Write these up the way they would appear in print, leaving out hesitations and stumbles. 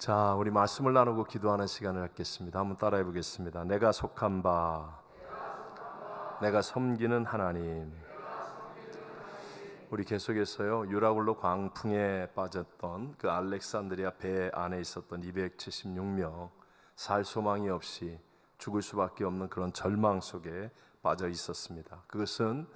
자, 우리 말씀을 나누고 기도하는 시간을 갖겠습니다. 한번 따라해 보겠습니다. 내가 속한 바, 내가 섬기는 하나님. 우리 계속해서요, 유라굴로 광풍에 빠졌던 그 알렉산드리아 배 안에 있었던 276명, 살 소망이 없이 죽을 수밖에 없는 그런 절망 속에 빠져 있었습니다. 그것은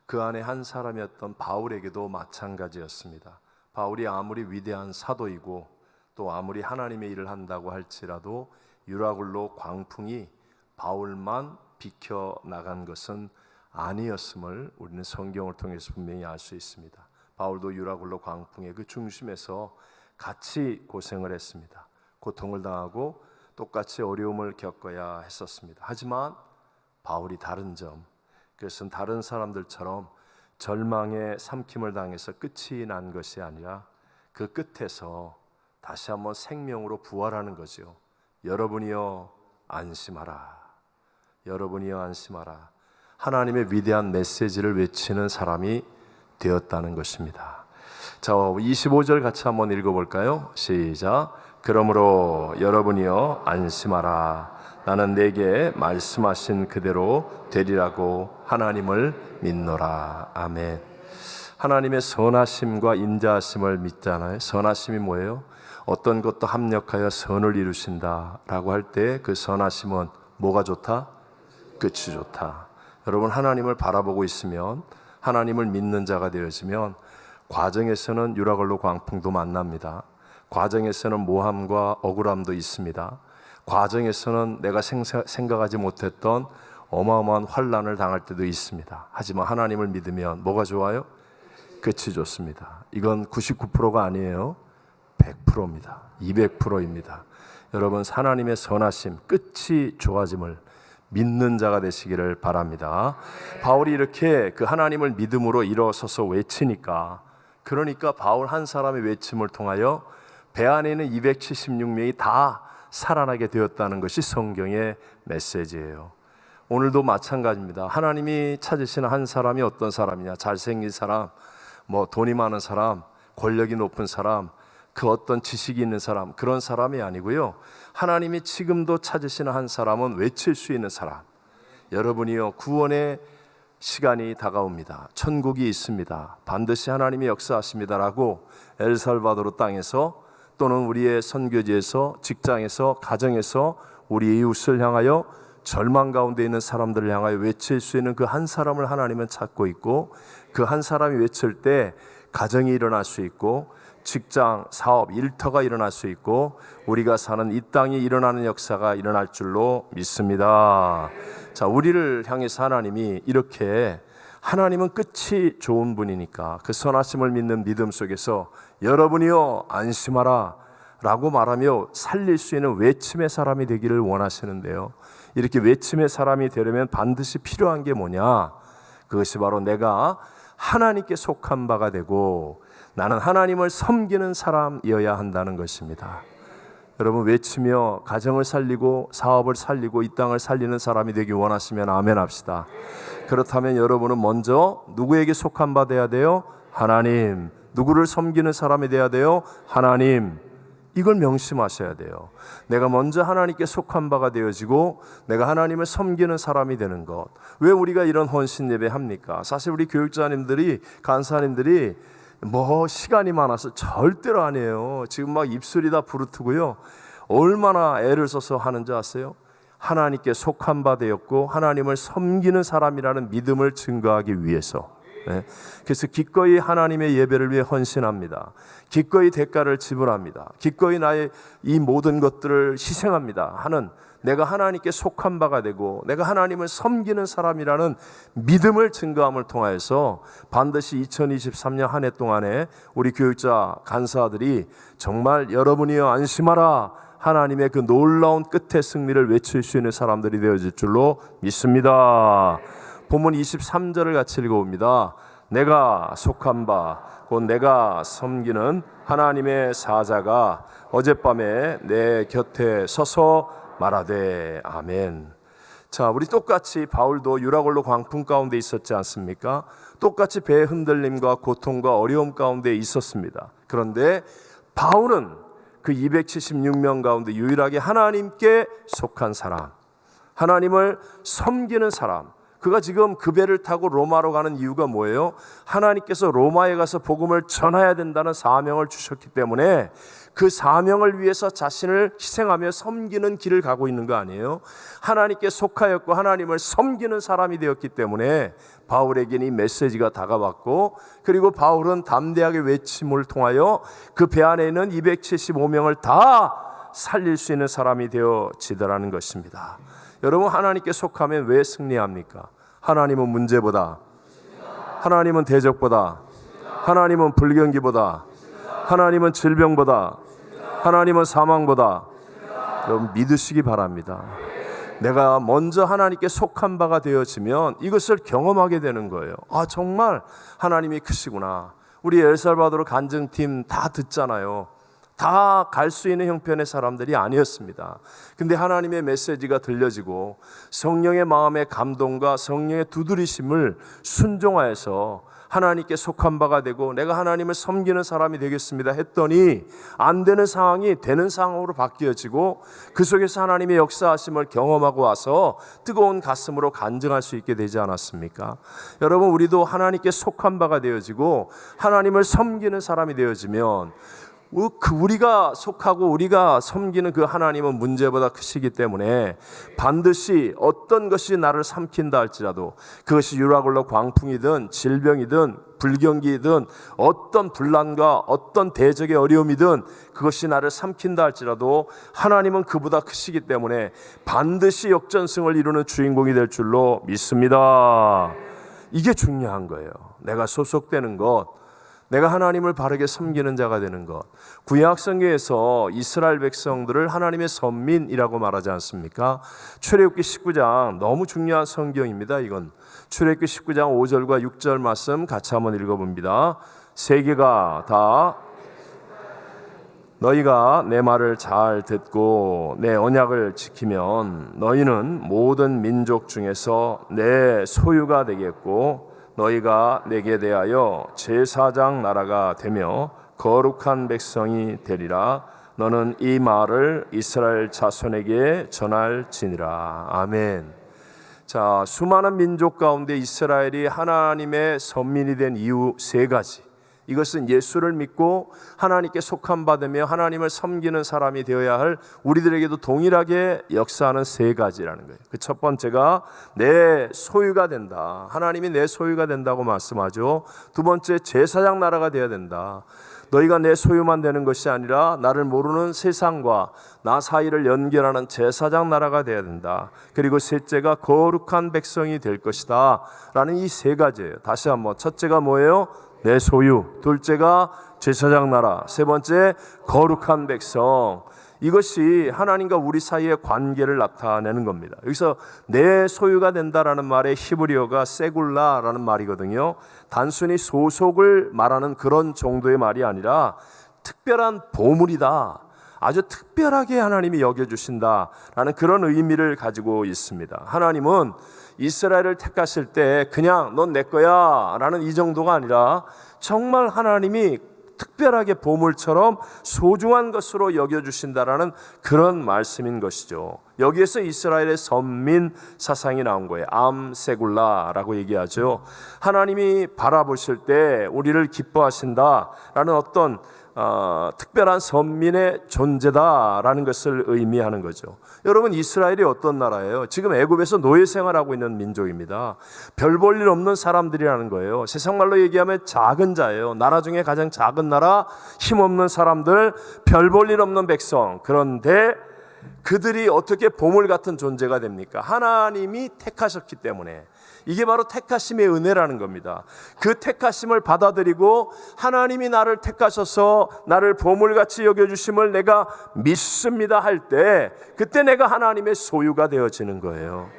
그 안에 한 사람이었던 바울에게도 마찬가지였습니다. 바울이 아무리 위대한 사도이고 또 아무리 하나님의 일을 한다고 할지라도 유라굴로 광풍이 바울만 비켜나간 것은 아니었음을 우리는 성경을 통해서 분명히 알 수 있습니다. 바울도 유라굴로 광풍의 그 중심에서 같이 고생을 했습니다. 고통을 당하고 똑같이 어려움을 겪어야 했었습니다. 하지만 바울이 다른 점, 그것은 다른 사람들처럼 절망에 삼킴을 당해서 끝이 난 것이 아니라 그 끝에서 다시 한번 생명으로 부활하는 거죠. 여러분이여 안심하라. 여러분이여 안심하라. 하나님의 위대한 메시지를 외치는 사람이 되었다는 것입니다. 자, 25절 같이 한번 읽어볼까요? 시작. 그러므로 여러분이여 안심하라. 나는 내게 말씀하신 그대로 되리라고 하나님을 믿노라. 아멘. 하나님의 선하심과 인자하심을 믿잖아요. 선하심이 뭐예요? 어떤 것도 합력하여 선을 이루신다라고 할 때 그 선하심은 뭐가 좋다? 끝이 좋다. 여러분, 하나님을 바라보고 있으면, 하나님을 믿는 자가 되어지면 과정에서는 유라굴로 광풍도 만납니다. 과정에서는 모함과 억울함도 있습니다. 과정에서는 내가 생각하지 못했던 어마어마한 환난을 당할 때도 있습니다. 하지만 하나님을 믿으면 뭐가 좋아요? 끝이 좋습니다. 이건 99%가 아니에요. 100%입니다. 200%입니다. 여러분, 하나님의 선하심, 끝이 좋아짐을 믿는 자가 되시기를 바랍니다. 바울이 이렇게 그 하나님을 믿음으로 일어서서 외치니까, 그러니까 바울 한 사람의 외침을 통하여 배 안에 있는 276명이 다 살아나게 되었다는 것이 성경의 메시지예요. 오늘도 마찬가지입니다. 하나님이 찾으시는 한 사람이 어떤 사람이냐? 잘생긴 사람, 돈이 많은 사람, 권력이 높은 사람, 그 어떤 지식이 있는 사람, 그런 사람이 아니고요, 하나님이 지금도 찾으시는 한 사람은 외칠 수 있는 사람. 여러분이요, 구원의 시간이 다가옵니다. 천국이 있습니다. 반드시 하나님이 역사하십니다라고 엘살바도르 땅에서 또는 우리의 선교지에서, 직장에서, 가정에서 우리 이웃을 향하여, 절망 가운데 있는 사람들을 향하여 외칠 수 있는 그 한 사람을 하나님은 찾고 있고, 그 한 사람이 외칠 때 가정이 일어날 수 있고, 직장, 사업, 일터가 일어날 수 있고, 우리가 사는 이 땅이 일어나는 역사가 일어날 줄로 믿습니다. 자, 우리를 향해서 하나님이 이렇게, 하나님은 끝이 좋은 분이니까 그 선하심을 믿는 믿음 속에서 여러분이요 안심하라 라고 말하며 살릴 수 있는 외침의 사람이 되기를 원하시는데요, 이렇게 외침의 사람이 되려면 반드시 필요한 게 뭐냐? 그것이 바로 내가 하나님께 속한 바가 되고 나는 하나님을 섬기는 사람이어야 한다는 것입니다. 여러분, 외치며 가정을 살리고 사업을 살리고 이 땅을 살리는 사람이 되기 원하시면 아멘 합시다. 그렇다면 여러분은 먼저 누구에게 속한 바 돼야 돼요? 하나님. 누구를 섬기는 사람이 돼야 돼요? 하나님. 이걸 명심하셔야 돼요. 내가 먼저 하나님께 속한 바가 되어지고 내가 하나님을 섬기는 사람이 되는 것. 왜 우리가 이런 헌신 예배 합니까? 사실 우리 교육자님들이, 간사님들이 시간이 많아서 절대로 안 해요. 지금 막 입술이 다 부르트고요. 얼마나 애를 써서 하는지 아세요? 하나님께 속한 바 되었고 하나님을 섬기는 사람이라는 믿음을 증거하기 위해서. 그래서 기꺼이 하나님의 예배를 위해 헌신합니다. 기꺼이 대가를 지불합니다. 기꺼이 나의 이 모든 것들을 희생합니다 하는, 내가 하나님께 속한 바가 되고 내가 하나님을 섬기는 사람이라는 믿음을 증거함을 통하여서 반드시 2023년 한 해 동안에 우리 교육자 간사들이 정말 여러분이여 안심하라, 하나님의 그 놀라운 끝의 승리를 외칠 수 있는 사람들이 되어질 줄로 믿습니다. 본문 23절을 같이 읽어봅니다. 내가 속한 바, 곧 내가 섬기는 하나님의 사자가 어젯밤에 내 곁에 서서 말하되 아멘. 자, 우리 똑같이 바울도 유라굴로 광풍 가운데 있었지 않습니까? 똑같이 배의 흔들림과 고통과 어려움 가운데 있었습니다. 그런데 바울은 그 276명 가운데 유일하게 하나님께 속한 사람, 하나님을 섬기는 사람, 그가 지금 그 배를 타고 로마로 가는 이유가 뭐예요? 하나님께서 로마에 가서 복음을 전해야 된다는 사명을 주셨기 때문에 그 사명을 위해서 자신을 희생하며 섬기는 길을 가고 있는 거 아니에요? 하나님께 속하였고 하나님을 섬기는 사람이 되었기 때문에 바울에게는 이 메시지가 다가왔고, 그리고 바울은 담대하게 외침을 통하여 그 배 안에 있는 275명을 다 살릴 수 있는 사람이 되어지더라는 것입니다. 여러분, 하나님께 속하면 왜 승리합니까? 하나님은 문제보다, 하나님은 대적보다, 하나님은 불경기보다, 하나님은 질병보다, 하나님은 사망보다. 여러분, 믿으시기 바랍니다. 내가 먼저 하나님께 속한 바가 되어지면 이것을 경험하게 되는 거예요. 아, 정말 하나님이 크시구나. 우리 엘살바도르 간증팀 다 듣잖아요. 다 갈 수 있는 형편의 사람들이 아니었습니다. 근데 하나님의 메시지가 들려지고 성령의 마음의 감동과 성령의 두드리심을 순종하여서 하나님께 속한 바가 되고 내가 하나님을 섬기는 사람이 되겠습니다 했더니 안 되는 상황이 되는 상황으로 바뀌어지고 그 속에서 하나님의 역사하심을 경험하고 와서 뜨거운 가슴으로 간증할 수 있게 되지 않았습니까? 여러분, 우리도 하나님께 속한 바가 되어지고 하나님을 섬기는 사람이 되어지면 우리가 속하고 우리가 섬기는 그 하나님은 문제보다 크시기 때문에 반드시 어떤 것이 나를 삼킨다 할지라도, 그것이 유라굴로 광풍이든 질병이든 불경기이든 어떤 분란과 어떤 대적의 어려움이든 그것이 나를 삼킨다 할지라도 하나님은 그보다 크시기 때문에 반드시 역전승을 이루는 주인공이 될 줄로 믿습니다. 이게 중요한 거예요. 내가 소속되는 것, 내가 하나님을 바르게 섬기는 자가 되는 것. 구약 성경에서 이스라엘 백성들을 하나님의 선민이라고 말하지 않습니까? 출애굽기 19장, 너무 중요한 성경입니다. 이건 출애굽기 19장 5절과 6절 말씀 같이 한번 읽어봅니다. 세계가 다 너희가 내 말을 잘 듣고 내 언약을 지키면 너희는 모든 민족 중에서 내 소유가 되겠고 너희가 내게 대하여 제사장 나라가 되며 거룩한 백성이 되리라. 너는 이 말을 이스라엘 자손에게 전할지니라. 아멘. 자, 수많은 민족 가운데 이스라엘이 하나님의 선민이 된 이유 세 가지. 이것은 예수를 믿고 하나님께 속한 받으며 하나님을 섬기는 사람이 되어야 할 우리들에게도 동일하게 역사하는 세 가지라는 거예요. 그 첫 번째가 내 소유가 된다. 하나님이 내 소유가 된다고 말씀하죠. 두 번째, 제사장 나라가 되어야 된다. 너희가 내 소유만 되는 것이 아니라 나를 모르는 세상과 나 사이를 연결하는 제사장 나라가 되어야 된다. 그리고 셋째가 거룩한 백성이 될 것이다 라는 이 세 가지예요. 다시 한번, 첫째가 뭐예요? 내 소유, 둘째가 제사장 나라, 세 번째 거룩한 백성. 이것이 하나님과 우리 사이의 관계를 나타내는 겁니다. 여기서 내 소유가 된다라는 말의 히브리어가 세굴라라는 말이거든요. 단순히 소속을 말하는 그런 정도의 말이 아니라 특별한 보물이다, 아주 특별하게 하나님이 여겨주신다라는 그런 의미를 가지고 있습니다. 하나님은 이스라엘을 택하실 때 그냥 넌 내 거야 라는 이 정도가 아니라 정말 하나님이 특별하게 보물처럼 소중한 것으로 여겨주신다라는 그런 말씀인 것이죠. 여기에서 이스라엘의 선민 사상이 나온 거예요. 암세굴라라고 얘기하죠. 하나님이 바라보실 때 우리를 기뻐하신다라는 어떤 특별한 선민의 존재다라는 것을 의미하는 거죠. 여러분, 이스라엘이 어떤 나라예요? 지금 애굽에서 노예 생활하고 있는 민족입니다. 별 볼 일 없는 사람들이라는 거예요. 세상말로 얘기하면 작은 자예요. 나라 중에 가장 작은 나라, 힘없는 사람들, 별 볼 일 없는 백성. 그런데 그들이 어떻게 보물 같은 존재가 됩니까? 하나님이 택하셨기 때문에. 이게 바로 택하심의 은혜라는 겁니다. 그 택하심을 받아들이고 하나님이 나를 택하셔서 나를 보물같이 여겨주심을 내가 믿습니다 할 때, 그때 내가 하나님의 소유가 되어지는 거예요.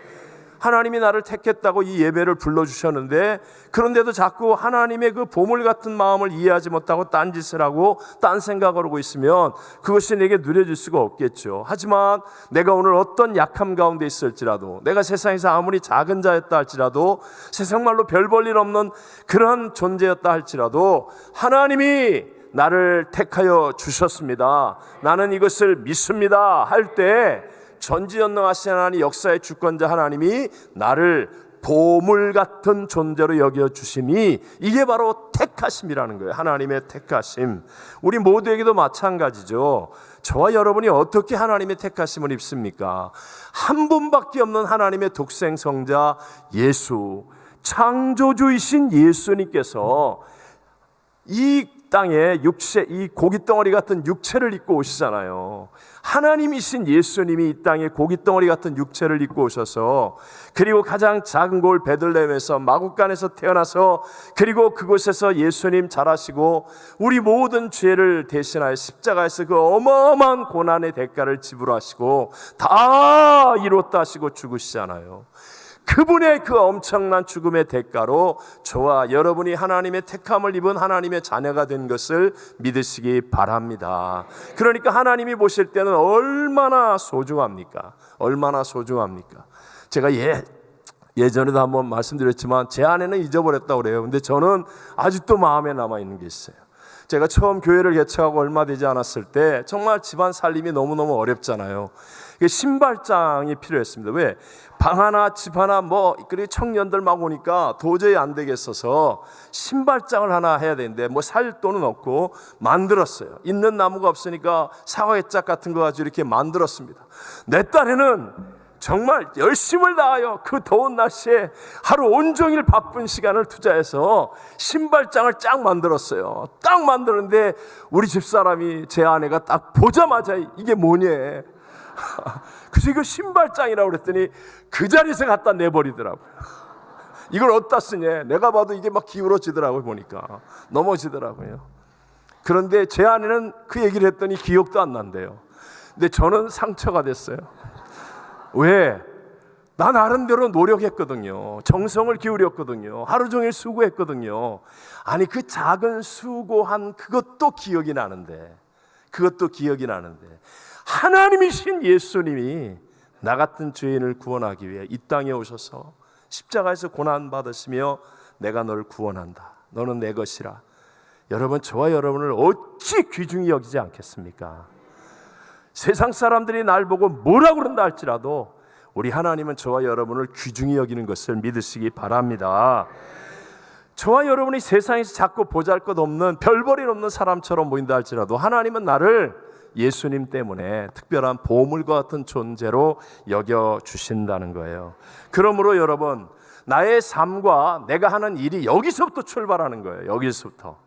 하나님이 나를 택했다고 이 예배를 불러주셨는데, 그런데도 자꾸 하나님의 그 보물 같은 마음을 이해하지 못하고 딴짓을 하고 딴 생각을 하고 있으면 그것이 내게 누려질 수가 없겠죠. 하지만 내가 오늘 어떤 약함 가운데 있을지라도, 내가 세상에서 아무리 작은 자였다 할지라도, 세상말로 별 볼 일 없는 그런 존재였다 할지라도 하나님이 나를 택하여 주셨습니다. 나는 이것을 믿습니다. 할 때 전지전능하신 하나님, 역사의 주권자 하나님이 나를 보물 같은 존재로 여겨주심이, 이게 바로 택하심이라는 거예요. 하나님의 택하심. 우리 모두에게도 마찬가지죠. 저와 여러분이 어떻게 하나님의 택하심을 입습니까? 한 분밖에 없는 하나님의 독생성자 예수, 창조주이신 예수님께서 이 땅에 육체, 이 고깃덩어리 같은 육체를 입고 오시잖아요. 하나님이신 예수님이 이 땅에 고깃덩어리 같은 육체를 입고 오셔서, 그리고 가장 작은 곳 베들레헴에서 마구간에서 태어나서, 그리고 그곳에서 예수님 자라시고 우리 모든 죄를 대신하여 십자가에서 그 어마어마한 고난의 대가를 지불하시고 다 이뤘다 하시고 죽으시잖아요. 그분의 그 엄청난 죽음의 대가로 저와 여러분이 하나님의 택함을 입은 하나님의 자녀가 된 것을 믿으시기 바랍니다. 그러니까 하나님이 보실 때는 얼마나 소중합니까? 얼마나 소중합니까? 제가 예전에도 한번 말씀드렸지만 제 아내는 잊어버렸다고 그래요. 근데 저는 아직도 마음에 남아있는 게 있어요. 제가 처음 교회를 개척하고 얼마 되지 않았을 때 정말 집안 살림이 너무너무 어렵잖아요. 신발장이 필요했습니다. 왜? 방 하나 집 하나 그리고 청년들 막 오니까 도저히 안 되겠어서 신발장을 하나 해야 되는데 살 돈은 없고 만들었어요. 있는 나무가 없으니까 사과의짝 같은 거 가지고 이렇게 만들었습니다. 내 딸에는 정말 열심을 다하여 그 더운 날씨에 하루 온종일 바쁜 시간을 투자해서 신발장을 쫙 만들었어요. 딱 만드는데 우리 집사람이, 제 아내가 딱 보자마자 이게 뭐냐, 그래서 이거 신발장이라고 그랬더니 그 자리에서 갖다 내버리더라고요. 이걸 어디다 쓰냐, 내가 봐도 이게 막 기울어지더라고요. 보니까 넘어지더라고요. 그런데 제 아내는 그 얘기를 했더니 기억도 안 난대요. 근데 저는 상처가 됐어요. 왜? 나 나름대로 노력했거든요. 정성을 기울였거든요. 하루 종일 수고했거든요. 아니, 그 작은 수고한 그것도 기억이 나는데, 하나님이신 예수님이 나 같은 죄인을 구원하기 위해 이 땅에 오셔서 십자가에서 고난받으시며 내가 널 구원한다, 너는 내 것이라. 여러분, 저와 여러분을 어찌 귀중히 여기지 않겠습니까? 세상 사람들이 날 보고 뭐라고 그런다 할지라도 우리 하나님은 저와 여러분을 귀중히 여기는 것을 믿으시기 바랍니다. 저와 여러분이 세상에서 자꾸 보잘것없는, 별볼일 없는 사람처럼 보인다 할지라도 하나님은 나를 예수님 때문에 특별한 보물과 같은 존재로 여겨주신다는 거예요. 그러므로 여러분, 나의 삶과 내가 하는 일이 여기서부터 출발하는 거예요. 여기서부터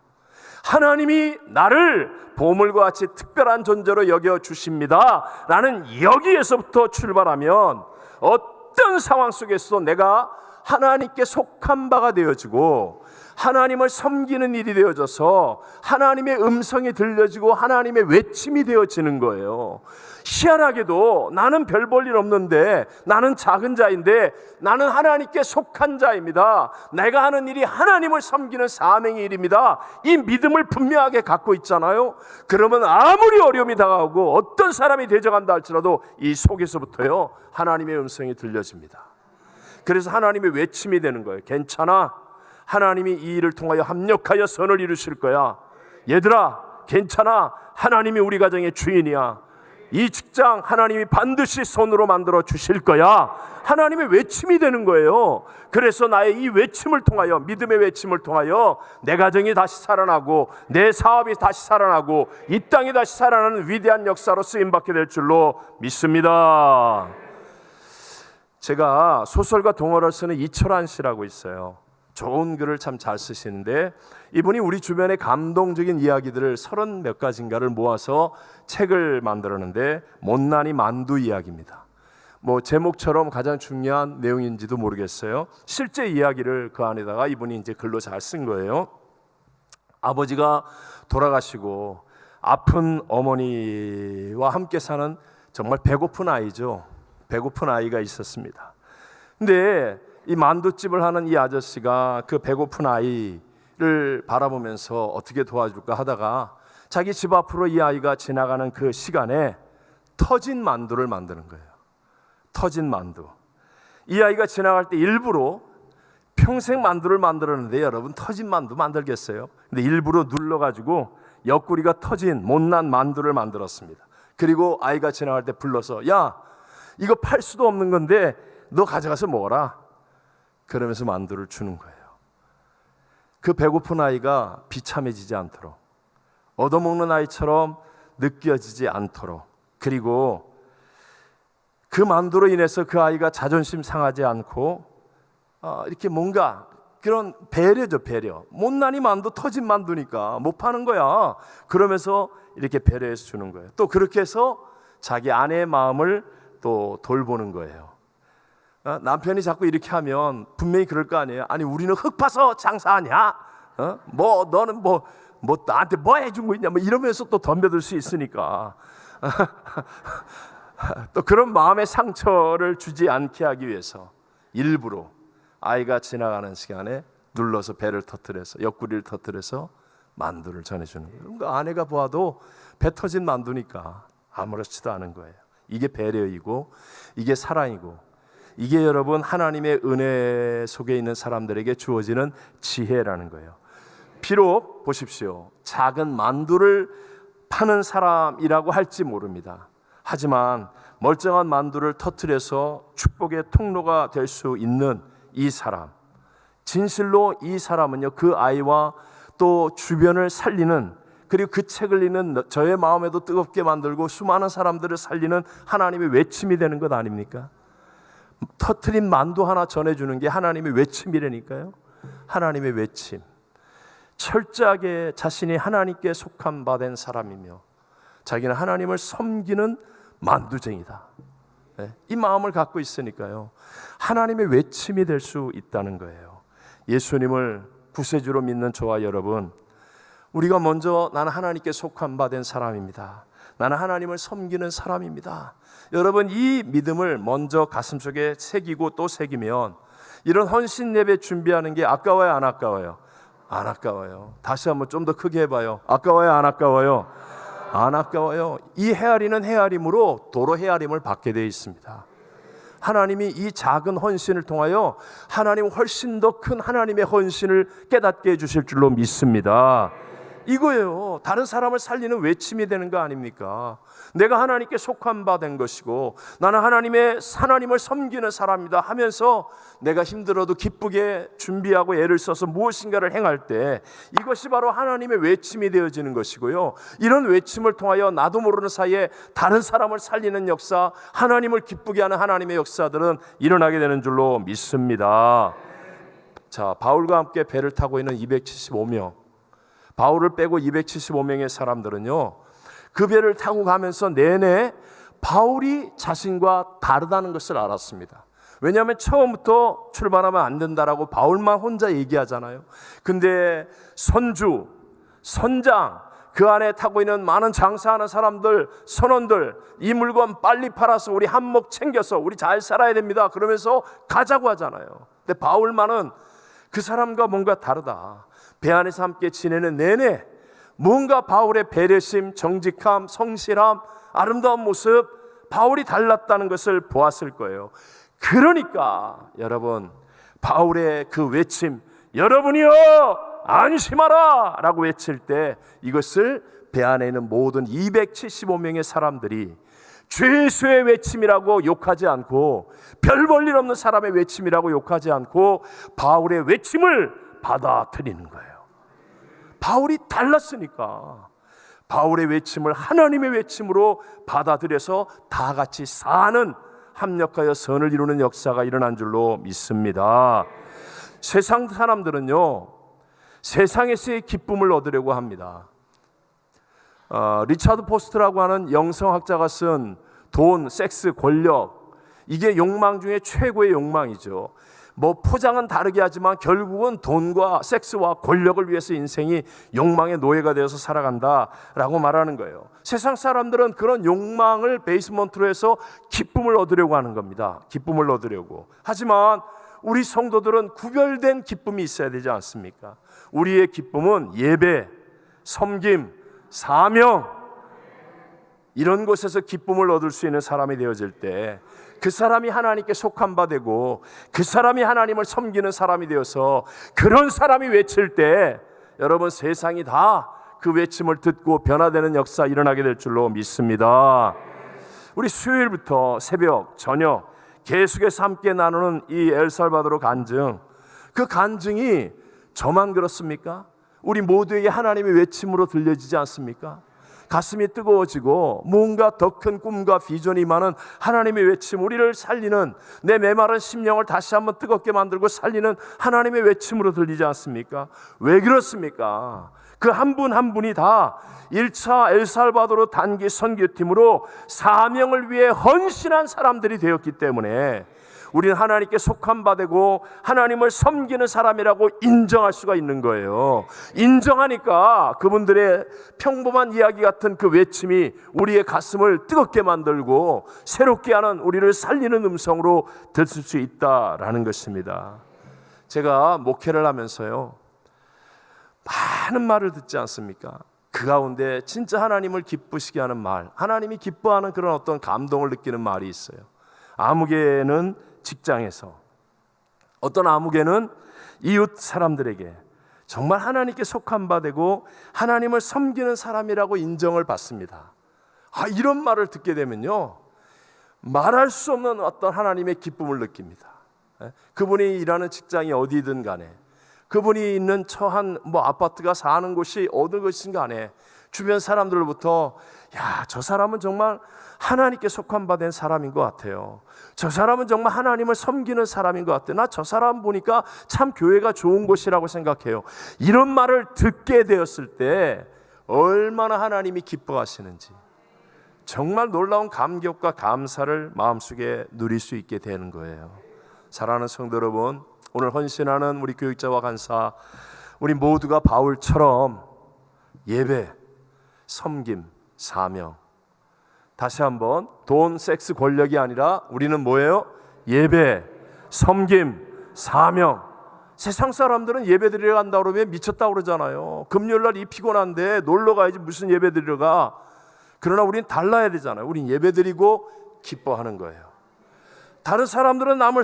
하나님이 나를 보물과 같이 특별한 존재로 여겨주십니다 라는 여기에서부터 출발하면 어떤 상황 속에서 내가 하나님께 속한 바가 되어지고 하나님을 섬기는 일이 되어져서 하나님의 음성이 들려지고 하나님의 외침이 되어지는 거예요. 희한하게도 나는 별 볼 일 없는데, 나는 작은 자인데 나는 하나님께 속한 자입니다. 내가 하는 일이 하나님을 섬기는 사명의 일입니다. 이 믿음을 분명하게 갖고 있잖아요. 그러면 아무리 어려움이 다가오고 어떤 사람이 대적한다 할지라도 이 속에서부터요 하나님의 음성이 들려집니다. 그래서 하나님의 외침이 되는 거예요. 괜찮아, 하나님이 이 일을 통하여 합력하여 선을 이루실 거야. 얘들아, 괜찮아, 하나님이 우리 가정의 주인이야. 이 직장 하나님이 반드시 손으로 만들어 주실 거야. 하나님의 외침이 되는 거예요. 그래서 나의 이 외침을 통하여, 믿음의 외침을 통하여 내 가정이 다시 살아나고 내 사업이 다시 살아나고 이 땅이 다시 살아나는 위대한 역사로 쓰임받게 될 줄로 믿습니다. 제가 소설과 동화를 쓰는 이철환 씨라고 있어요. 좋은 글을 참 잘 쓰시는데, 이분이 우리 주변의 감동적인 이야기들을 30 몇 가지인가를 모아서 책을 만들었는데, 못난이 만두 이야기입니다. 제목처럼 가장 중요한 내용인지도 모르겠어요. 실제 이야기를 그 안에다가 이분이 이제 글로 잘 쓴 거예요. 아버지가 돌아가시고 아픈 어머니와 함께 사는 정말 배고픈 아이죠. 배고픈 아이가 있었습니다. 근데 이 만두집을 하는 이 아저씨가 그 배고픈 아이를 바라보면서 어떻게 도와줄까 하다가 자기 집 앞으로 이 아이가 지나가는 그 시간에 터진 만두를 만드는 거예요. 터진 만두. 이 아이가 지나갈 때 일부러, 평생 만두를 만들었는데 여러분 터진 만두 만들겠어요? 근데 일부러 눌러가지고 옆구리가 터진 못난 만두를 만들었습니다. 그리고 아이가 지나갈 때 불러서 야, 이거 팔 수도 없는 건데 너 가져가서 먹어라. 그러면서 만두를 주는 거예요. 그 배고픈 아이가 비참해지지 않도록, 얻어먹는 아이처럼 느껴지지 않도록, 그리고 그 만두로 인해서 그 아이가 자존심 상하지 않고 이렇게 뭔가 그런 배려죠, 배려. 못난이 만두, 터진 만두니까 못 파는 거야. 그러면서 이렇게 배려해서 주는 거예요. 또 그렇게 해서 자기 아내의 마음을 또 돌보는 거예요. 남편이 자꾸 이렇게 하면 분명히 그럴 거 아니에요. 아니, 우리는 흙 파서 장사하냐? 뭐 너는 뭐 나한테 뭐 해준 거 있냐? 뭐 이러면서 또 덤벼들 수 있으니까. 또 그런 마음의 상처를 주지 않게 하기 위해서 일부러 아이가 지나가는 시간에 눌러서 배를 터뜨려서, 옆구리를 터뜨려서 만두를 전해주는 거예요. 그러니까 아내가 보아도 배 터진 만두니까 아무렇지도 않은 거예요. 이게 배려이고, 이게 사랑이고, 이게 여러분 하나님의 은혜 속에 있는 사람들에게 주어지는 지혜라는 거예요. 비록 보십시오, 작은 만두를 파는 사람이라고 할지 모릅니다. 하지만 멀쩡한 만두를 터뜨려서 축복의 통로가 될 수 있는 이 사람, 진실로 이 사람은요, 그 아이와 또 주변을 살리는, 그리고 그 책을 읽는 저의 마음에도 뜨겁게 만들고 수많은 사람들을 살리는 하나님의 외침이 되는 것 아닙니까? 터트린 만두 하나 전해주는 게 하나님의 외침이라니까요. 하나님의 외침. 철저하게 자신이 하나님께 속한 바 된 사람이며 자기는 하나님을 섬기는 만두쟁이다. 이 마음을 갖고 있으니까요, 하나님의 외침이 될 수 있다는 거예요. 예수님을 구세주로 믿는 저와 여러분, 우리가 먼저 나는 하나님께 속한 바 된 사람입니다, 나는 하나님을 섬기는 사람입니다, 여러분 이 믿음을 먼저 가슴속에 새기고 또 새기면 이런 헌신 예배 준비하는 게 아까워요, 안 아까워요? 안 아까워요. 다시 한번 좀 더 크게 해봐요. 아까워요, 안 아까워요? 안 아까워요. 이 헤아리는 헤아림으로 도로 헤아림을 받게 되어 있습니다. 하나님이 이 작은 헌신을 통하여 하나님 훨씬 더 큰 하나님의 헌신을 깨닫게 해주실 줄로 믿습니다. 이거예요. 다른 사람을 살리는 외침이 되는 거 아닙니까? 내가 하나님께 속한 바 된 것이고 나는 하나님을 섬기는 사람이다 하면서 내가 힘들어도 기쁘게 준비하고 애를 써서 무엇인가를 행할 때 이것이 바로 하나님의 외침이 되어지는 것이고요, 이런 외침을 통하여 나도 모르는 사이에 다른 사람을 살리는 역사, 하나님을 기쁘게 하는 하나님의 역사들은 일어나게 되는 줄로 믿습니다. 자, 바울과 함께 배를 타고 있는 275명, 바울을 빼고 275명의 사람들은요, 그 배를 타고 가면서 내내 바울이 자신과 다르다는 것을 알았습니다. 왜냐하면 처음부터 출발하면 안 된다라고 바울만 혼자 얘기하잖아요. 근데 선주, 선장, 그 안에 타고 있는 많은 장사하는 사람들, 선원들, 이 물건 빨리 팔아서 우리 한몫 챙겨서 우리 잘 살아야 됩니다 그러면서 가자고 하잖아요. 근데 바울만은 그 사람과 뭔가 다르다. 배 안에서 함께 지내는 내내 뭔가 바울의 배려심, 정직함, 성실함, 아름다운 모습, 바울이 달랐다는 것을 보았을 거예요. 그러니까 여러분, 바울의 그 외침, 여러분이여 안심하라 라고 외칠 때 이것을 배 안에 있는 모든 275명의 사람들이 죄수의 외침이라고 욕하지 않고, 별 볼 일 없는 사람의 외침이라고 욕하지 않고 바울의 외침을 받아들이는 거예요. 바울이 달랐으니까 바울의 외침을 하나님의 외침으로 받아들여서 다 같이 사는, 합력하여 선을 이루는 역사가 일어난 줄로 믿습니다. 세상 사람들은요, 세상에서의 기쁨을 얻으려고 합니다. 리차드 포스트라고 하는 영성학자가 쓴 돈, 섹스, 권력, 이게 욕망 중에 최고의 욕망이죠. 뭐 포장은 다르게 하지만 결국은 돈과 섹스와 권력을 위해서 인생이 욕망의 노예가 되어서 살아간다라고 말하는 거예요. 세상 사람들은 그런 욕망을 베이스먼트로 해서 기쁨을 얻으려고 하는 겁니다. 기쁨을 얻으려고. 하지만 우리 성도들은 구별된 기쁨이 있어야 되지 않습니까? 우리의 기쁨은 예배, 섬김, 사명, 이런 곳에서 기쁨을 얻을 수 있는 사람이 되어질 때 그 사람이 하나님께 속한 바 되고 그 사람이 하나님을 섬기는 사람이 되어서 그런 사람이 외칠 때 여러분, 세상이 다 그 외침을 듣고 변화되는 역사 일어나게 될 줄로 믿습니다. 우리 수요일부터 새벽, 저녁 계속해서 함께 나누는 이 엘살바도르 간증, 그 간증이 저만 그렇습니까? 우리 모두에게 하나님의 외침으로 들려지지 않습니까? 가슴이 뜨거워지고 뭔가 더 큰 꿈과 비전이 많은 하나님의 외침, 우리를 살리는, 내 메마른 심령을 다시 한번 뜨겁게 만들고 살리는 하나님의 외침으로 들리지 않습니까? 왜 그렇습니까? 그 한 분 한 분이 다 1차 엘살바도르 단기 선교팀으로 사명을 위해 헌신한 사람들이 되었기 때문에 우리는 하나님께 속한 바 되고 하나님을 섬기는 사람이라고 인정할 수가 있는 거예요. 인정하니까 그분들의 평범한 이야기 같은 그 외침이 우리의 가슴을 뜨겁게 만들고 새롭게 하는, 우리를 살리는 음성으로 들을 수 있다라는 것입니다. 제가 목회를 하면서요, 많은 말을 듣지 않습니까? 그 가운데 진짜 하나님을 기쁘시게 하는 말, 하나님이 기뻐하는 그런 어떤 감동을 느끼는 말이 있어요. 아무개는 직장에서, 어떤 아무개는 이웃 사람들에게 정말 하나님께 속한 바 되고 하나님을 섬기는 사람이라고 인정을 받습니다. 이런 말을 듣게 되면요, 말할 수 없는 어떤 하나님의 기쁨을 느낍니다. 그분이 일하는 직장이 어디든 간에, 그분이 있는 처한 아파트가 사는 곳이 어느 곳인 간에 주변 사람들로부터, 야, 저 사람은 정말 하나님께 속한 바 된 사람인 것 같아요. 저 사람은 정말 하나님을 섬기는 사람인 것 같아요. 나 저 사람 보니까 참 교회가 좋은 곳이라고 생각해요. 이런 말을 듣게 되었을 때 얼마나 하나님이 기뻐하시는지, 정말 놀라운 감격과 감사를 마음속에 누릴 수 있게 되는 거예요. 사랑하는 성도 여러분, 오늘 헌신하는 우리 교육자와 간사, 우리 모두가 바울처럼 예배, 섬김, 사명, 다시 한번 돈, 섹스, 권력이 아니라 우리는 뭐예요? 예배, 섬김, 사명. 세상 사람들은 예배 드리러 간다 그러면 미쳤다고 그러잖아요. 금요일날 이 피곤한데 놀러 가야지 무슨 예배 드리러 가. 그러나 우린 달라야 되잖아요. 우린 예배 드리고 기뻐하는 거예요. 다른 사람들은 남을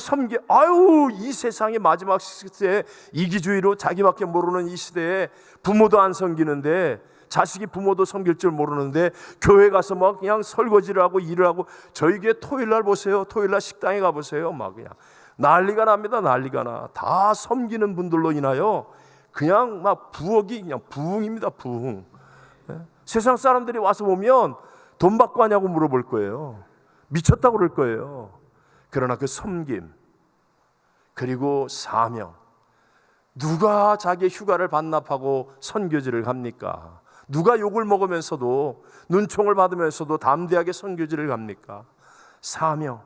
이 세상의 마지막 시대에 이기주의로 자기밖에 모르는 이 시대에 부모도 안 섬기는데, 자식이 부모도 섬길 줄 모르는데 교회 가서 막 그냥 설거지를 하고 일을 하고, 저희 교회 토요일날 보세요. 토요일날 식당에 가보세요. 막 그냥 난리가 납니다. 난리가 나. 다 섬기는 분들로 인하여 그냥 막 부엌이 그냥 부흥입니다. 부흥. 세상 사람들이 와서 보면 돈 받고 하냐고 물어볼 거예요. 미쳤다고 그럴 거예요. 그러나 그 섬김, 그리고 사명, 누가 자기의 휴가를 반납하고 선교지를 갑니까? 누가 욕을 먹으면서도, 눈총을 받으면서도 담대하게 선교지를 갑니까? 사명,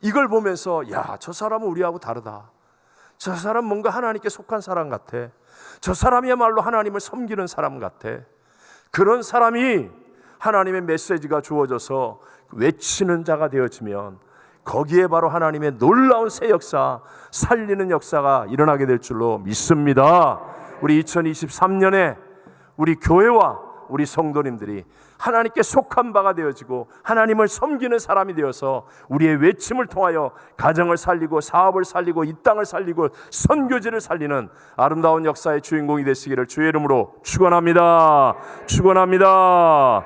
이걸 보면서 야, 저 사람은 우리하고 다르다. 저 사람 뭔가 하나님께 속한 사람 같아. 저 사람이야말로 하나님을 섬기는 사람 같아. 그런 사람이 하나님의 메시지가 주어져서 외치는 자가 되어지면 거기에 바로 하나님의 놀라운 새 역사, 살리는 역사가 일어나게 될 줄로 믿습니다. 우리 2023년에 우리 교회와 우리 성도님들이 하나님께 속한 바가 되어지고 하나님을 섬기는 사람이 되어서 우리의 외침을 통하여 가정을 살리고 사업을 살리고 이 땅을 살리고 선교지를 살리는 아름다운 역사의 주인공이 되시기를 주의 이름으로 축원합니다. 축원합니다.